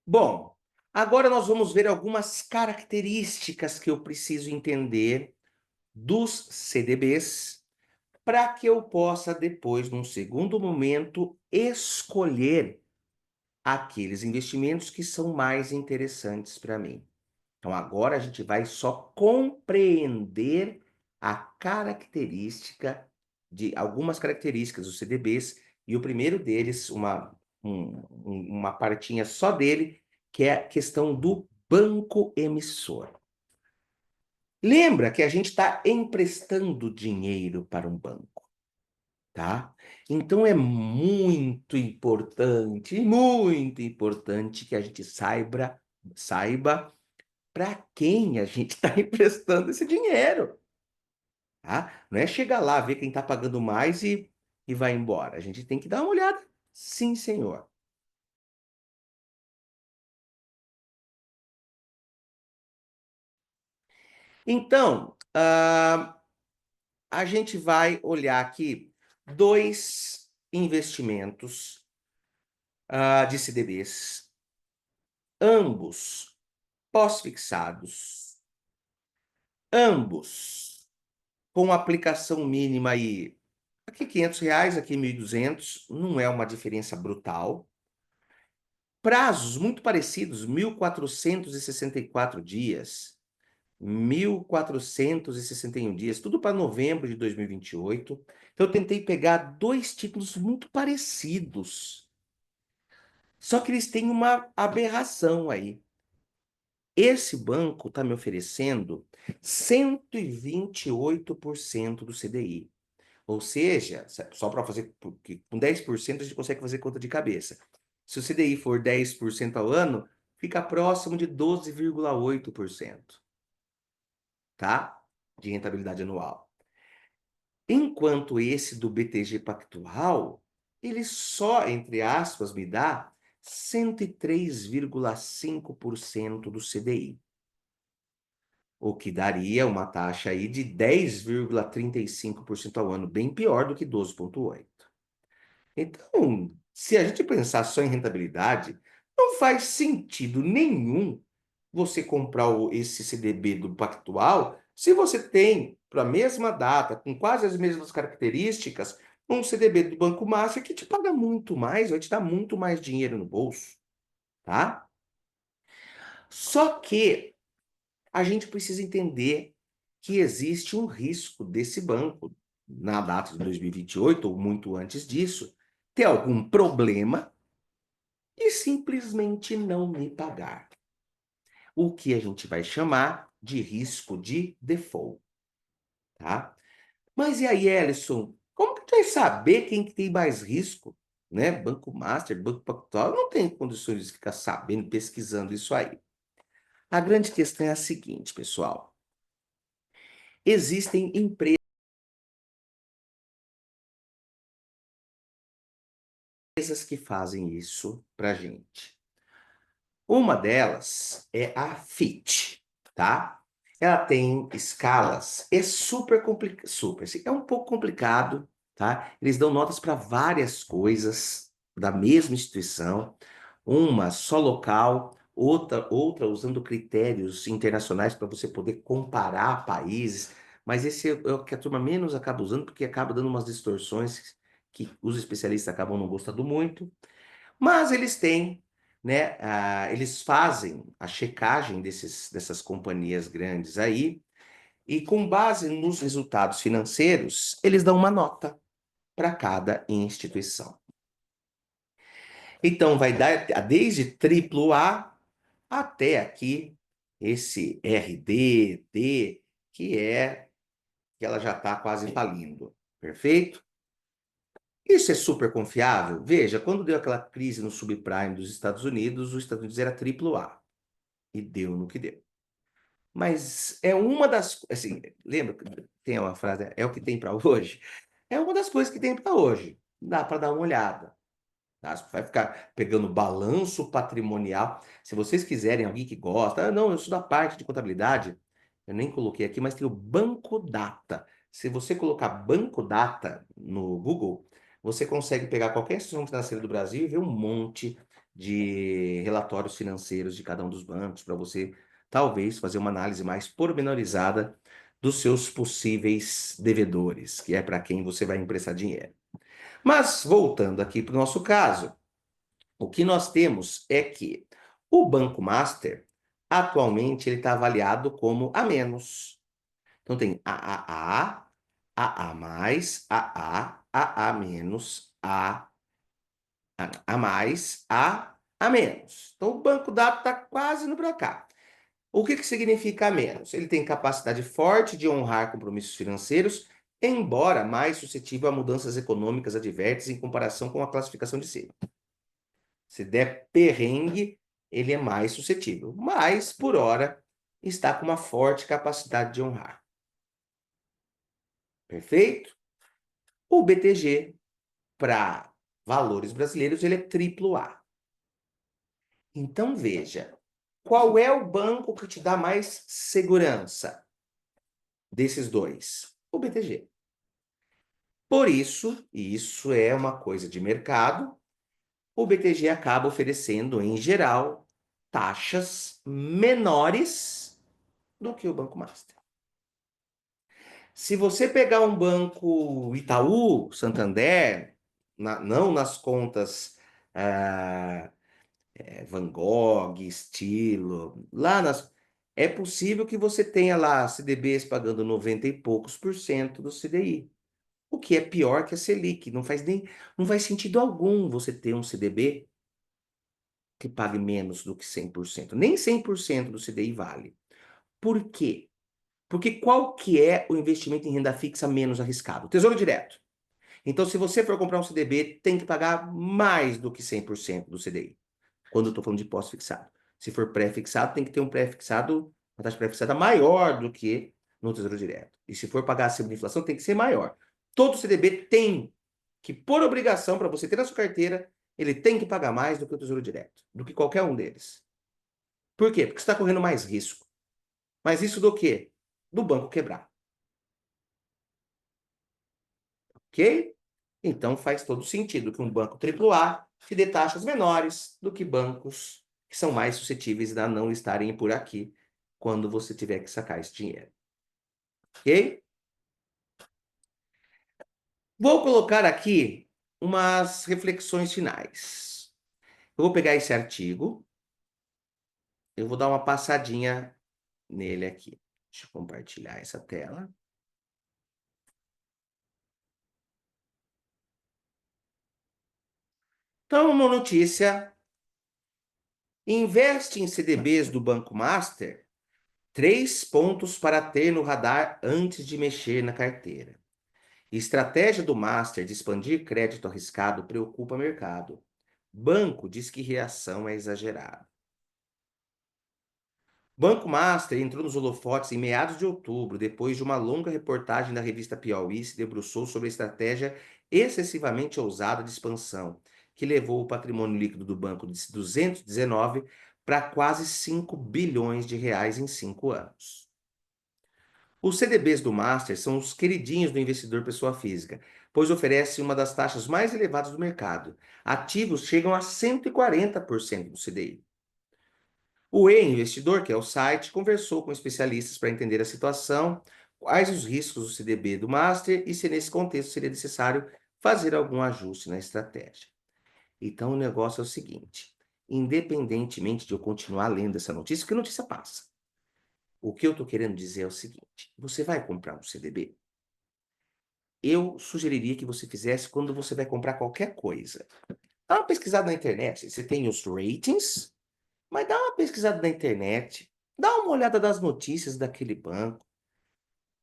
Bom, agora nós vamos ver algumas características que eu preciso entender dos CDBs para que eu possa depois, num segundo momento, escolher aqueles investimentos que são mais interessantes para mim. Então agora a gente vai só compreender a característica de algumas características dos CDBs, e o primeiro deles, uma partinha só dele, que é a questão do banco emissor. Lembra que a gente está emprestando dinheiro para um banco, tá? Então é muito importante que a gente saiba para quem a gente está emprestando esse dinheiro, tá? Não é chegar lá, ver quem está pagando mais e vai embora. A gente tem que dar uma olhada. Sim, senhor. Então, a gente vai olhar aqui 2 investimentos, de CDBs, ambos pós-fixados, ambos com aplicação mínima aí, aqui R$ 500, aqui 1.200, não é uma diferença brutal. Prazos muito parecidos, 1.464 dias, 1.461 dias, tudo para novembro de 2028. Então eu tentei pegar 2 títulos muito parecidos, só que eles têm uma aberração aí. Esse banco está me oferecendo 128% do CDI. Ou seja, só para fazer, porque com 10% a gente consegue fazer conta de cabeça. Se o CDI for 10% ao ano, fica próximo de 12,8%, tá? De rentabilidade anual. Enquanto esse do BTG Pactual, ele só, entre aspas, me dá 103,5% do CDI. O que daria uma taxa aí de 10,35% ao ano, bem pior do que 12,8%. Então, se a gente pensar só em rentabilidade, não faz sentido nenhum você comprar esse CDB do Pactual se você tem, para a mesma data, com quase as mesmas características, um CDB do Banco Master que te paga muito mais, vai te dar muito mais dinheiro no bolso, tá? Só que a gente precisa entender que existe um risco desse banco, na data de 2028 ou muito antes disso, ter algum problema e simplesmente não me pagar. O que a gente vai chamar de risco de default, tá? Mas e aí, Ellison, como que a gente vai saber quem que tem mais risco? Né? Banco Master, Banco Pactual, não tem condições de ficar sabendo, pesquisando isso aí. A grande questão é a seguinte, pessoal. Existem empresas que fazem isso pra gente. Uma delas é a Fit, tá? Ela tem escalas, é super complicado, assim, é um pouco complicado, tá? Eles dão notas para várias coisas da mesma instituição, uma só local, outra usando critérios internacionais para você poder comparar países, mas esse é o que a turma menos acaba usando, porque acaba dando umas distorções que os especialistas acabam não gostando muito. Mas eles têm, né, eles fazem a checagem dessas companhias grandes aí, e com base nos resultados financeiros, eles dão uma nota para cada instituição. Então vai dar desde triplo A até aqui esse RD, D, que ela já está quase falindo. Perfeito? Isso é super confiável? Veja, quando deu aquela crise no subprime dos Estados Unidos, os Estados Unidos era triplo A. E deu no que deu. Mas é uma das, assim, lembra que tem uma frase, é o que tem para hoje? É uma das coisas que tem para hoje. Dá para dar uma olhada, tá? Você vai ficar pegando balanço patrimonial. Se vocês quiserem, alguém que gosta, não, eu sou da parte de contabilidade, eu nem coloquei aqui, mas tem o Banco Data. Se você colocar Banco Data no Google, você consegue pegar qualquer instituição financeira do Brasil e ver um monte de relatórios financeiros de cada um dos bancos, para você talvez fazer uma análise mais pormenorizada dos seus possíveis devedores, que é para quem você vai emprestar dinheiro. Mas, voltando aqui para o nosso caso, o que nós temos é que o Banco Master, atualmente, ele está avaliado como A menos. Então tem AAA, AA mais, AA menos, A mais, A menos. Então o banco dado está quase indo para cá. O que significa A menos? Ele tem capacidade forte de honrar compromissos financeiros, embora mais suscetível a mudanças econômicas adversas em comparação com a classificação de cima. Se der perrengue, ele é mais suscetível, mas, por hora, está com uma forte capacidade de honrar. Perfeito? O BTG, para valores brasileiros, ele é AAA. Então, veja, qual é o banco que te dá mais segurança desses dois? O BTG. Por isso, e isso é uma coisa de mercado, o BTG acaba oferecendo, em geral, taxas menores do que o Banco Master. Se você pegar um banco Itaú, Santander, não nas contas Van Gogh, Estilo, é possível que você tenha lá CDBs pagando 90 e poucos por cento do CDI. O que é pior que a Selic. Não faz sentido algum você ter um CDB que pague menos do que 100%. Nem 100% do CDI vale. Por quê? Porque qual que é o investimento em renda fixa menos arriscado? Tesouro Direto. Então, se você for comprar um CDB, tem que pagar mais do que 100% do CDI. Quando eu estou falando de pós-fixado. Se for pré-fixado, tem que ter um pré-fixado, uma taxa pré-fixada maior do que no Tesouro Direto. E se for pagar acima da inflação, tem que ser maior. Todo CDB tem que, por obrigação, para você ter na sua carteira, ele tem que pagar mais do que o Tesouro Direto, do que qualquer um deles. Por quê? Porque você está correndo mais risco. Mais risco do quê? Do banco quebrar. Ok? Então faz todo sentido que um banco AAA te dê taxas menores do que bancos que são mais suscetíveis a não estarem por aqui quando você tiver que sacar esse dinheiro. Ok? Vou colocar aqui umas reflexões finais. Eu vou pegar esse artigo, eu vou dar uma passadinha nele aqui. Deixa eu compartilhar essa tela. Então, uma notícia: investe em CDBs do Banco Master. 3 pontos para ter no radar antes de mexer na carteira. Estratégia do Master de expandir crédito arriscado preocupa o mercado. Banco diz que reação é exagerada. Banco Master entrou nos holofotes em meados de outubro, depois de uma longa reportagem da revista Piauí se debruçou sobre a estratégia excessivamente ousada de expansão, que levou o patrimônio líquido do banco de 219 para quase 5 bilhões de reais em 5 anos. Os CDBs do Master são os queridinhos do investidor pessoa física, pois oferecem uma das taxas mais elevadas do mercado. Ativos chegam a 140% do CDI. O E-Investidor, que é o site, conversou com especialistas para entender a situação, quais os riscos do CDB do Master e se nesse contexto seria necessário fazer algum ajuste na estratégia. Então o negócio é o seguinte: independentemente de eu continuar lendo essa notícia, porque a notícia passa. O que eu estou querendo dizer é o seguinte: você vai comprar um CDB? Eu sugeriria que você fizesse quando você vai comprar qualquer coisa. Dá uma pesquisada na internet, você tem os ratings, mas dá uma pesquisada na internet, dá uma olhada das notícias daquele banco.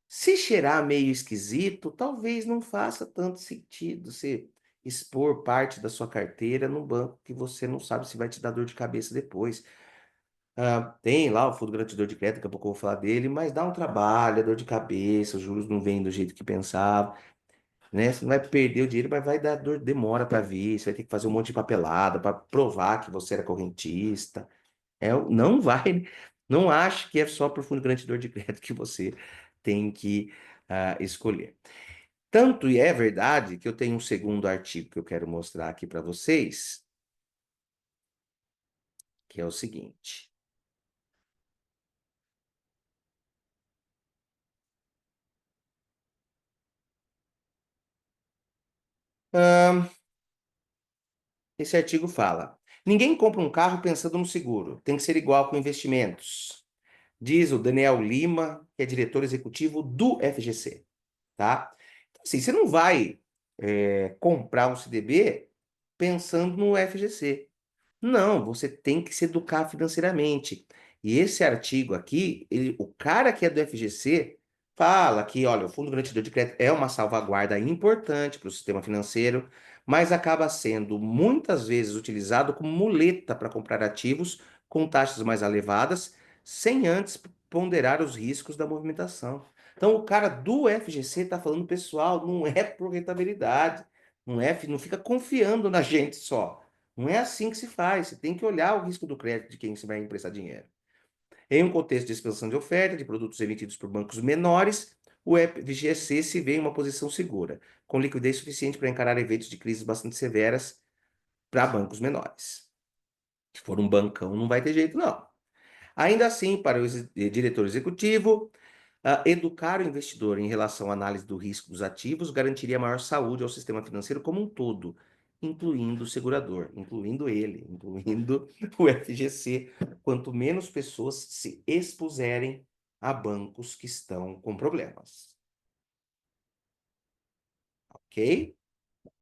Se cheirar meio esquisito, talvez não faça tanto sentido você expor parte da sua carteira num banco que você não sabe se vai te dar dor de cabeça depois. Tem lá o fundo garantidor de crédito, daqui a pouco eu vou falar dele, mas dá um trabalho, é dor de cabeça, os juros não vêm do jeito que pensava. Né? Você não vai perder o dinheiro, mas vai dar dor, demora para vir. Você vai ter que fazer um monte de papelada para provar que você era correntista. Não vai, não acho que é só por fundo garantidor de crédito que você tem que escolher. Tanto e é verdade que eu tenho um segundo artigo que eu quero mostrar aqui para vocês, que é o seguinte. Esse artigo fala: ninguém compra um carro pensando no seguro, tem que ser igual com investimentos, diz o Daniel Lima, que é diretor executivo do FGC, tá? Então, assim, você não vai comprar um CDB pensando no FGC. Não, você tem que se educar financeiramente. E esse artigo aqui, o cara que é do FGC fala que, olha, o Fundo Garantidor de Crédito é uma salvaguarda importante para o sistema financeiro, mas acaba sendo muitas vezes utilizado como muleta para comprar ativos com taxas mais elevadas, sem antes ponderar os riscos da movimentação. Então, o cara do FGC está falando, pessoal, não é por rentabilidade, não fica confiando na gente só. Não é assim que se faz. Você tem que olhar o risco do crédito de quem você vai emprestar dinheiro. Em um contexto de expansão de oferta de produtos emitidos por bancos menores, o FGC se vê em uma posição segura, com liquidez suficiente para encarar eventos de crises bastante severas para bancos menores. Se for um bancão, não vai ter jeito, não. Ainda assim, para o diretor executivo, educar o investidor em relação à análise do risco dos ativos garantiria maior saúde ao sistema financeiro como um todo, incluindo o segurador, incluindo ele, incluindo o FGC. Quanto menos pessoas se expuserem a bancos que estão com problemas. Ok?